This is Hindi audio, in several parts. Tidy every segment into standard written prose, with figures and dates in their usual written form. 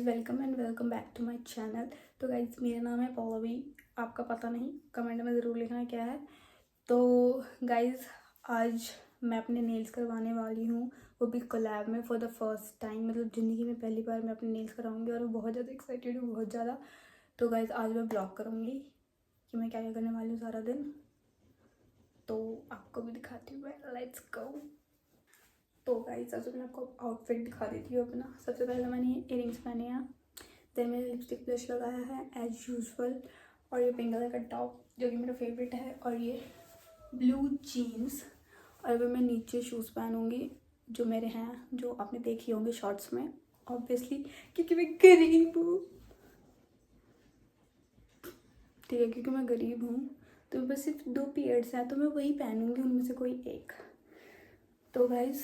Guys welcome back to my channel. तो गाइज़ मेरा नाम है पल्लवी, आपका पता नहीं कमेंट में ज़रूर लिखना क्या है। तो गाइज़ आज मैं अपने नेल्स करवाने वाली हूँ, वो भी कोलैब में फॉर द फर्स्ट टाइम। मतलब ज़िंदगी में पहली बार मैं अपने नेल्स कराऊंगी और मैं बहुत ज़्यादा एक्साइटेड हूँ, बहुत ज़्यादा। तो गाइज़ आज मैं ब्लॉग करूँगी कि मैं क्या क्या करने वाली हूँ सारा दिन, तो आपको भी दिखाती हूँ मैं। Let's go. तो गाइस सबसे पहले आपको आउटफिट दिखा देती हूँ अपना। सबसे पहले मैंने ये इयरिंग्स पहने हैं, देन मैंने लिपस्टिक ब्लश लगाया है एज यूजुअल, और ये पिंक कलर का टॉप जो कि मेरा फेवरेट है, और ये ब्लू जीन्स। और अभी मैं नीचे शूज़ पहनूंगी जो मेरे हैं, जो आपने देखी होंगे शॉर्ट्स में ऑब्वियसली, क्योंकि मैं गरीब हूँ। ठीक है, क्योंकि मैं गरीब हूँ तो मेरे पास सिर्फ 2 पीरियड्स हैं, तो मैं वही पहनूंगी उनमें से कोई एक। तो गाइज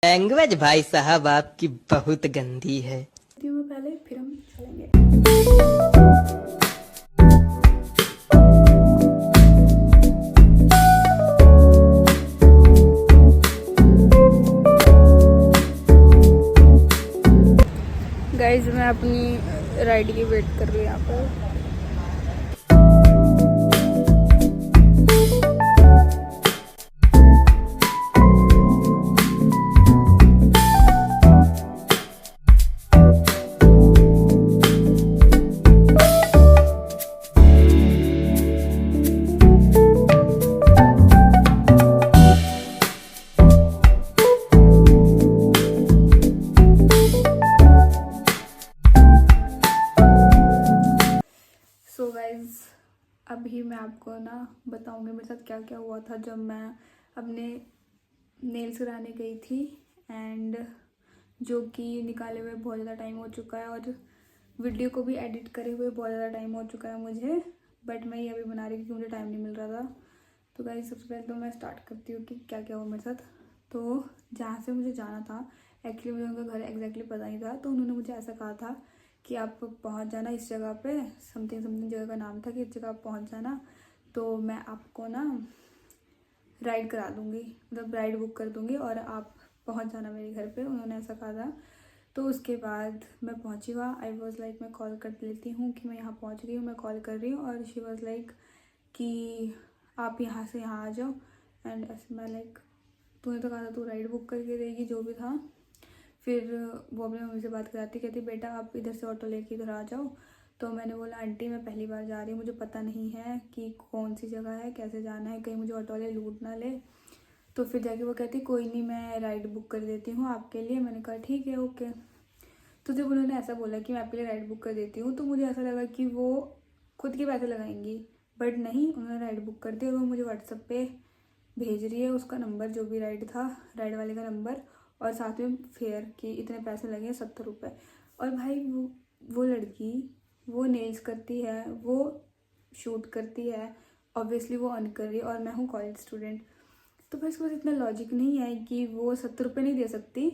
लैंग्वेज भाई साहब आपकी बहुत गंदी है। मैं पहले, फिर हम चलेंगे। गाइज मैं अपनी राइड की वेट कर रही हूँ यहाँ पर। सो गाइज अभी मैं आपको ना बताऊंगी मेरे साथ क्या क्या हुआ था जब मैं अपने नेल्स कराने गई थी, एंड जो कि निकाले हुए बहुत ज़्यादा टाइम हो चुका है, और वीडियो को भी एडिट करे हुए बहुत ज़्यादा टाइम हो चुका है मुझे, बट मैं ये अभी बना रही क्योंकि मुझे टाइम नहीं मिल रहा था। तो गाइज सबसे पहले तो मैं स्टार्ट करती हूँ कि क्या क्या हुआ मेरे साथ। तो जहाँ से मुझे जाना था, एक्चुअली मुझे उनका घर एग्जैक्टली पता नहीं था, तो उन्होंने मुझे ऐसा कहा था कि आप पहुंच जाना इस जगह पे, समथिंग समथिंग जगह का नाम था कि इस जगह आप पहुंच जाना, तो मैं आपको ना राइड करा दूंगी, मतलब राइड बुक कर दूंगी और आप पहुंच जाना मेरे घर पे, उन्होंने ऐसा कहा था। तो उसके बाद मैं पहुंची वहाँ। आई वॉज लाइक मैं कॉल कर लेती हूँ कि मैं यहाँ पहुँच गई हूँ, मैं कॉल कर रही हूँ, और शी वॉज लाइक कि आप यहाँ से यहाँ आ जाओ। एंड ऐसे मैं लाइक तूने तो कहा था तू राइड बुक करके देगी, जो भी था। फिर वो अपनी मम्मी से बात कराती, कहती बेटा आप इधर से ऑटो लेके इधर आ जाओ। तो मैंने बोला आंटी मैं पहली बार जा रही हूँ, मुझे पता नहीं है कि कौन सी जगह है, कैसे जाना है, कहीं मुझे ऑटो वाले लूट ना ले। तो फिर जाके वो कहती कोई नहीं मैं राइड बुक कर देती हूँ आपके लिए। मैंने कहा ठीक है ओके। तो जब उन्होंने ऐसा बोला कि मैं आपके लिए राइड बुक कर देती हूँ, तो मुझे ऐसा लगा कि वो खुद के पैसे लगाएंगी, बट नहीं, उन्होंने राइड बुक कर दिया और वो मुझे व्हाट्सएप पे भेज रही है उसका नंबर, जो भी राइड था, राइड वाले का नंबर, और साथ में फेयर कि इतने पैसे लगे 70 रुपये। और भाई वो लड़की वो नेल्स करती है, वो शूट करती है, ऑब्वियसली वो अर्न कर रही है, और मैं हूँ कॉलेज स्टूडेंट। तो भाई इसके पास इतना लॉजिक नहीं है कि वो 70 रुपये नहीं दे सकती।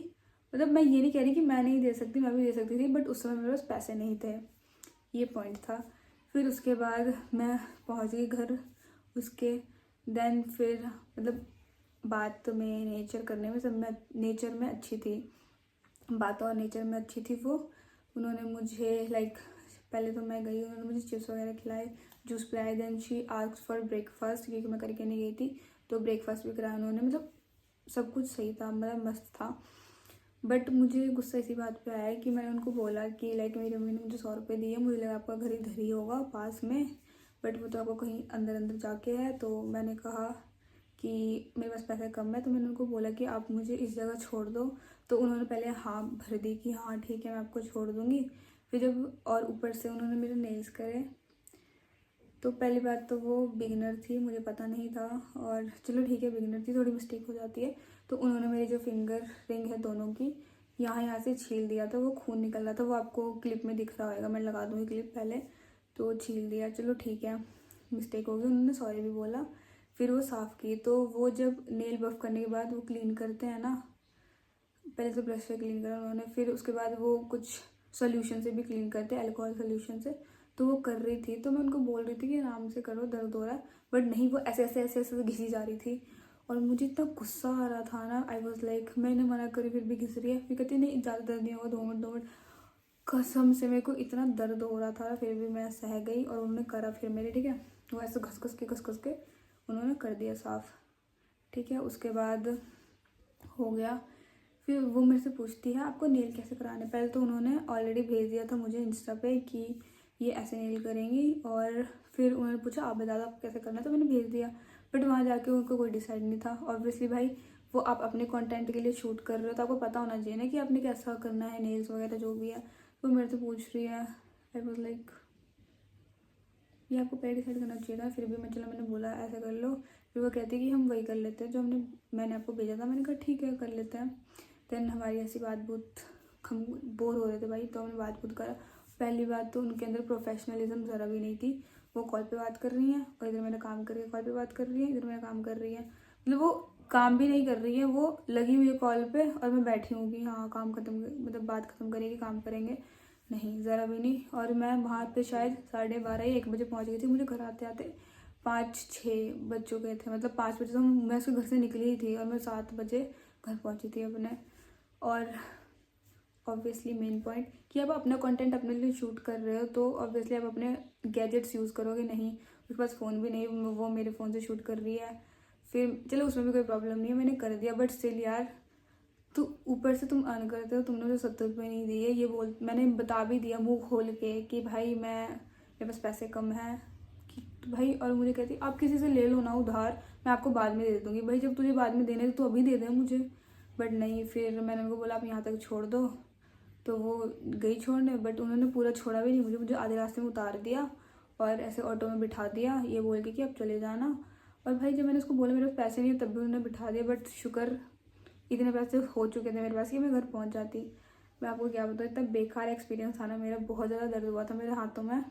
मतलब मैं ये नहीं कह रही कि मैं नहीं दे सकती, मैं भी दे सकती थी, बट उस समय मेरे पास पैसे नहीं थे, ये पॉइंट था। फिर उसके बाद मैं पहुंच गई घर उसके। देन फिर मतलब बात में, नेचर करने में, सब में नेचर में अच्छी थी, बात और नेचर में अच्छी थी वो। उन्होंने मुझे लाइक पहले तो मैं गई, उन्होंने मुझे चिप्स वगैरह खिलाए, जूस पिलाए, then she asked for breakfast क्योंकि मैं करके नहीं गई थी, तो ब्रेकफास्ट भी कराया उन्होंने। मतलब सब कुछ सही था, मतलब मस्त था। बट मुझे गुस्सा इसी बात पे आया कि मैंने उनको बोला कि लाइक मेरी मम्मी ने मुझे 100 रुपये दिए, मुझे लगा आपका घर इधर ही होगा पास में, बट वो तो आपको कहीं अंदर अंदर जाके है। तो मैंने कहा कि मेरे पास पैसे कम है, तो मैंने उनको बोला कि आप मुझे इस जगह छोड़ दो। तो उन्होंने पहले हाँ भर दी कि हाँ ठीक है मैं आपको छोड़ दूँगी। फिर जब और ऊपर से उन्होंने मेरे नेल्स करे, तो पहली बात तो वो बिगिनर थी, मुझे पता नहीं था, और चलो ठीक है बिगिनर थी, थोड़ी मिस्टेक हो जाती है। तो उन्होंने मेरी जो फिंगर रिंग है दोनों की यहाँ से छील दिया था, वो खून निकल रहा था, वो आपको क्लिप में दिख रहा होगा, मैं लगा दूँगी क्लिप पहले। तो छील दिया, चलो ठीक है मिस्टेक हो गई, उन्होंने सॉरी भी बोला। फिर वो साफ़ की, तो वो जब नेल बफ करने के बाद वो क्लीन करते हैं ना, पहले तो ब्रश से क्लीन करा उन्होंने, फिर उसके बाद वो कुछ सोल्यूशन से भी क्लीन करते हैं, अल्कोहल सोल्यूशन से। तो वो कर रही थी, तो मैं उनको बोल रही थी कि आराम से करो, दर्द हो रहा है, बट नहीं, वो ऐसे ऐसे ऐसे ऐसे घिसी जा रही थी। और मुझे इतना गुस्सा आ रहा था ना, आई वॉज लाइक मैंने मना करी फिर भी घिस रही है। फिर कहती नहीं ज़्यादा दर्द नहीं होगा, 2 मिनट। कसम से मेरे को इतना दर्द हो रहा था, फिर भी मैं सह गई और उन्होंने करा फिर मेरे, ठीक है। वो ऐसे घस घस के उन्होंने कर दिया साफ़, ठीक है। उसके बाद हो गया, फिर वो मेरे से पूछती है आपको नेल कैसे कराने। पहले तो उन्होंने ऑलरेडी भेज दिया था मुझे इंस्टा पे कि ये ऐसे नेल करेंगी, और फिर उन्होंने पूछा आप बता दो आपको कैसे करना है, तो मैंने भेज दिया। बट वहाँ जाके उनको कोई डिसाइड नहीं था। ऑब्वियसली भाई वो आप अपने कंटेंट के लिए शूट कर रहे हो तो आपको पता होना चाहिए ना कि आपने कैसा करना है, नेल्स वगैरह जो भी है। तो मेरे से पूछ रही है, आई वॉज लाइक ये आपको पहले डिसाइड करना चाहिए था। फिर भी मैंने बोला ऐसा कर लो। फिर वो कहती कि हम वही कर लेते हैं जो मैंने आपको भेजा था। मैंने कहा ठीक है कर लेते हैं। देन हमारी ऐसी बात बहुत, हम बोर हो रहे थे भाई, तो हमने बात करा। पहली बात तो उनके अंदर प्रोफेशनलिज्म ज़रा भी नहीं थी। वो कॉल पे बात कर रही हैं और इधर मैंने काम कर रही है, कॉल पे बात कर रही है, इधर मैंने काम कर रही है। मतलब वो काम भी नहीं कर रही है, वो लगी हुई है कॉल पे और मैं बैठी हूँ कि हाँ काम खत्म, मतलब बात खत्म करेगी काम करेंगे, नहीं ज़रा भी नहीं। और मैं वहाँ पे शायद 12:30 या 1 बजे पहुँच गई थी। मुझे घर आते आते 5-6 बज चुके थे, मतलब 5 बजे तो मैं उसके घर से निकली ही थी और मैं 7 बजे घर पहुँची थी अपने। और ऑब्वियसली मेन पॉइंट कि आप अपना कंटेंट अपने लिए शूट कर रहे हो तो ऑब्वियसली आप अपने गैजेट्स यूज़ करोगे। नहीं उसके पास फ़ोन भी नहीं, वो मेरे फ़ोन से शूट कर रही है। फिर चलो उसमें भी कोई प्रॉब्लम नहीं है, मैंने कर दिया। बट स्टिल यार, तो ऊपर से तुम अर्न करते हो, तुमने मुझे 70 रुपये नहीं दिए। ये बोल मैंने बता भी दिया मुंह खोल के कि भाई मेरे पास पैसे कम हैं कि भाई। और मुझे कहती आप किसी से ले लो ना उधार, मैं आपको बाद में दे दूँगी। भाई जब तुझे बाद में देने तो अभी दे दे मुझे। बट नहीं, फिर मैंने उनको बोला आप यहाँ तक छोड़ दो, तो वो गई छोड़ने। बट उन्होंने पूरा छोड़ा भी नहीं, मुझे आधे रास्ते में उतार दिया और ऐसे ऑटो में बिठा दिया ये बोल के कि आप चले जाना। और भाई जब मैंने उसको बोला मेरे पास पैसे नहीं है तब भी उन्होंने बिठा दिया। बट शुक्र इतने पैसे हो चुके थे मेरे पास कि मैं घर पहुंच जाती। मैं आपको क्या बताऊँ, इतना बेकार एक्सपीरियंस था ना मेरा, बहुत ज़्यादा दर्द हुआ था मेरे हाथों में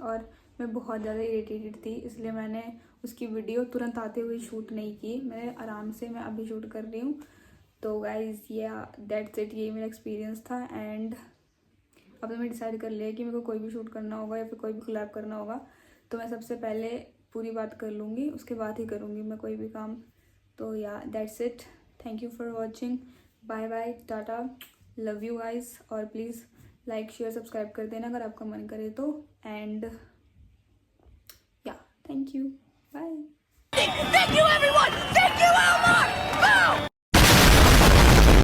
और मैं बहुत ज़्यादा इरिटेटेड थी। इसलिए मैंने उसकी वीडियो तुरंत आते हुए शूट नहीं की, मैंने आराम से मैं अभी शूट कर रही हूँ। तो गाइज़ दैट्स इट, यही मेरा एक्सपीरियंस था। एंड अब तो मैं डिसाइड कर लिया कि मेरे को कोई भी शूट करना होगा या फिर कोई भी कोलैब करना होगा तो मैं सबसे पहले पूरी बात कर लूँगी, उसके बाद ही करूँगी मैं कोई भी काम। तो that's it, thank you for watching, bye bye, tata, love you guys. और प्लीज़ लाइक शेयर सब्सक्राइब कर देना अगर आपका मन करे तो। And thank you, bye. Thank you everyone! Thank you Elmar!